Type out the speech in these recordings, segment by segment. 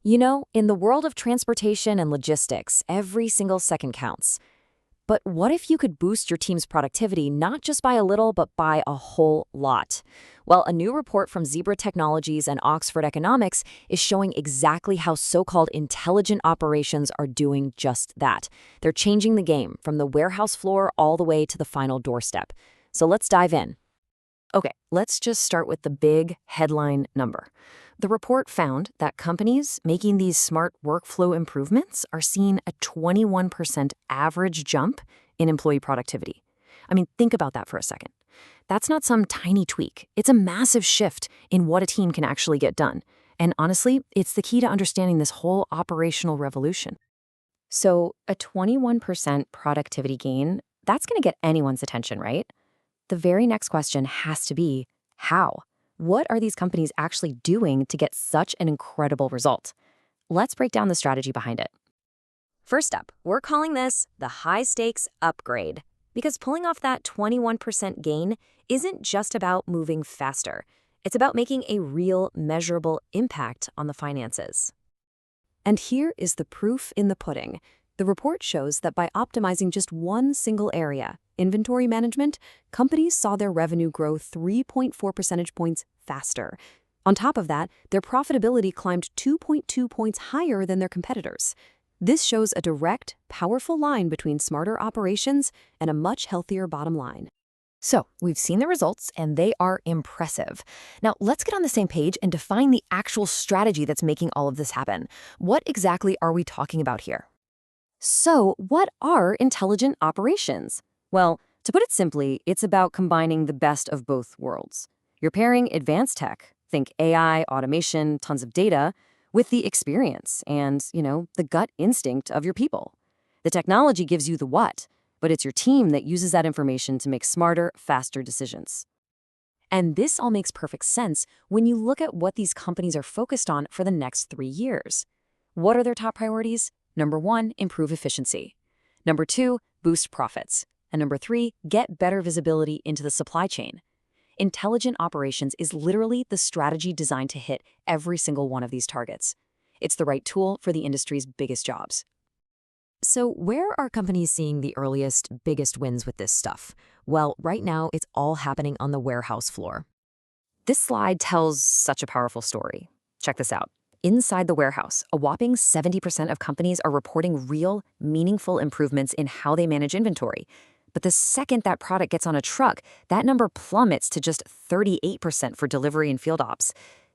You know, in the world of transportation and logistics, every single second counts. But what if you could boost your team's productivity not just by a little, but by a whole lot? Well, a new report from Zebra Technologies and Oxford Economics is showing exactly how so-called intelligent operations are doing just that. They're changing the game from the warehouse floor all the way to the final doorstep. So let's dive in. Okay, let's just start with the big headline number. The report found that companies making these smart workflow improvements are seeing a 21% average jump in employee productivity. I mean, think about that for a second. That's not some tiny tweak. It's a massive shift in what a team can actually get done. And honestly, it's the key to understanding this whole operational revolution. So, a 21% productivity gain, that's going to get anyone's attention, right? The very next question has to be, how? What are these companies actually doing to get such an incredible result? Let's break down the strategy behind it. First up, we're calling this the high-stakes upgrade, because pulling off that 21% gain isn't just about moving faster. It's about making a real, measurable impact on the finances. And here is the proof in the pudding. The report shows that by optimizing just one single area, inventory management, companies saw their revenue grow 3.4 percentage points faster. On top of that, their profitability climbed 2.2 points higher than their competitors. This shows a direct, powerful line between smarter operations and a much healthier bottom line. So, we've seen the results, and they are impressive. Now, let's get on the same page and define the actual strategy that's making all of this happen. What exactly are we talking about here? So, what are intelligent operations? Well, to put it simply, it's about combining the best of both worlds. You're pairing advanced tech, think AI, automation, tons of data, with the experience and, the gut instinct of your people. The technology gives you the what, but it's your team that uses that information to make smarter, faster decisions. And this all makes perfect sense when you look at what these companies are focused on for the next 3 years. What are their top priorities? Number 1, improve efficiency. Number 2, boost profits. And number 3, get better visibility into the supply chain. Intelligent operations is literally the strategy designed to hit every single one of these targets. It's the right tool for the industry's biggest jobs. So where are companies seeing the earliest, biggest wins with this stuff? Well, right now, it's all happening on the warehouse floor. This slide tells such a powerful story. Check this out. Inside the warehouse, a whopping 70% of companies are reporting real, meaningful improvements in how they manage inventory. But the second that product gets on a truck, that number plummets to just 38% for delivery and field ops.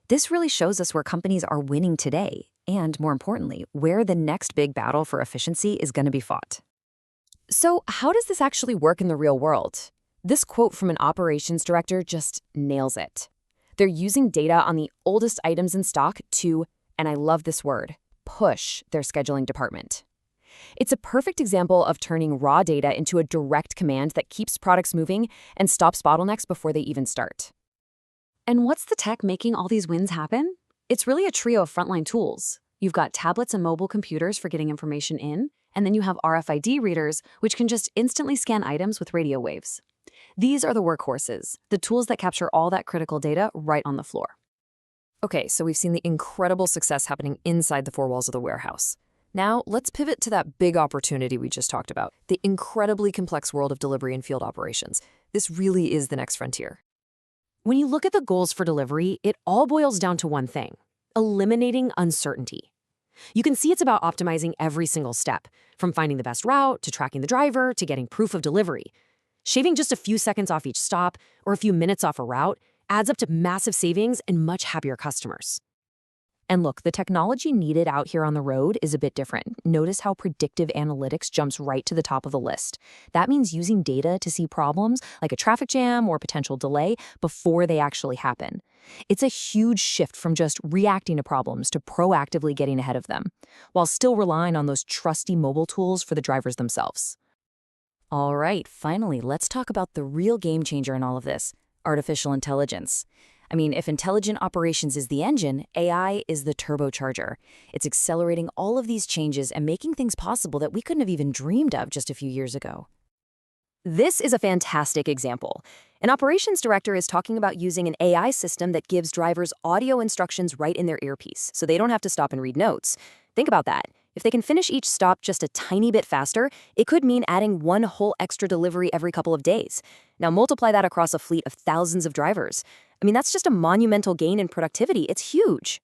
This really shows us where companies are winning today, and more importantly, where the next big battle for efficiency is going to be fought. So how does this actually work in the real world? This quote from an operations director just nails it. They're using data on the oldest items in stock to, and I love this word, push their scheduling department. It's a perfect example of turning raw data into a direct command that keeps products moving and stops bottlenecks before they even start. And what's the tech making all these wins happen? It's really a trio of frontline tools. You've got tablets and mobile computers for getting information in, and then you have RFID readers, which can just instantly scan items with radio waves. These are the workhorses, the tools that capture all that critical data right on the floor. Okay, so we've seen the incredible success happening inside the four walls of the warehouse. Now, let's pivot to that big opportunity we just talked about, the incredibly complex world of delivery and field operations. This really is the next frontier. When you look at the goals for delivery, it all boils down to one thing: eliminating uncertainty. You can see it's about optimizing every single step, from finding the best route, to tracking the driver, to getting proof of delivery. Shaving just a few seconds off each stop, or a few minutes off a route, adds up to massive savings and much happier customers. And look, the technology needed out here on the road is a bit different. Notice how predictive analytics jumps right to the top of the list. That means using data to see problems like a traffic jam or potential delay before they actually happen. It's a huge shift from just reacting to problems to proactively getting ahead of them, while still relying on those trusty mobile tools for the drivers themselves. All right, finally, let's talk about the real game changer in all of this: artificial intelligence. I mean, if intelligent operations is the engine, AI is the turbocharger. It's accelerating all of these changes and making things possible that we couldn't have even dreamed of just a few years ago. This is a fantastic example. An operations director is talking about using an AI system that gives drivers audio instructions right in their earpiece, so they don't have to stop and read notes. Think about that. If they can finish each stop just a tiny bit faster, it could mean adding one whole extra delivery every couple of days. Now multiply that across a fleet of thousands of drivers. I mean, that's just a monumental gain in productivity. It's huge.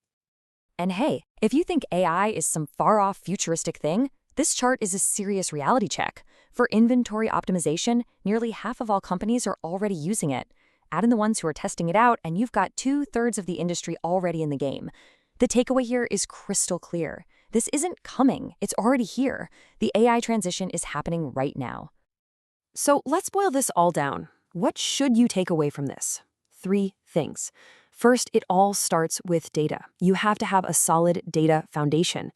And hey, if you think AI is some far-off futuristic thing, this chart is a serious reality check. For inventory optimization, nearly half of all companies are already using it. Add in the ones who are testing it out, and you've got 2/3 of the industry already in the game. The takeaway here is crystal clear. This isn't coming, it's already here. The AI transition is happening right now. So let's boil this all down. What should you take away from this? 3 things. First, it all starts with data. You have to have a solid data foundation.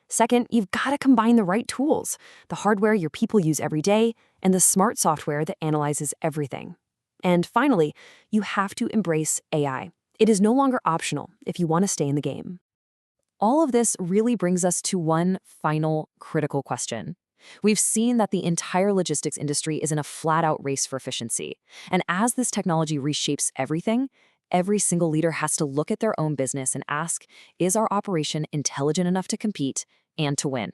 Second, you've got to combine the right tools, the hardware your people use every day, and the smart software that analyzes everything. And finally, you have to embrace AI. It is no longer optional if you want to stay in the game. All of this really brings us to one final critical question. We've seen that the entire logistics industry is in a flat-out race for efficiency. And as this technology reshapes everything, every single leader has to look at their own business and ask, is our operation intelligent enough to compete and to win?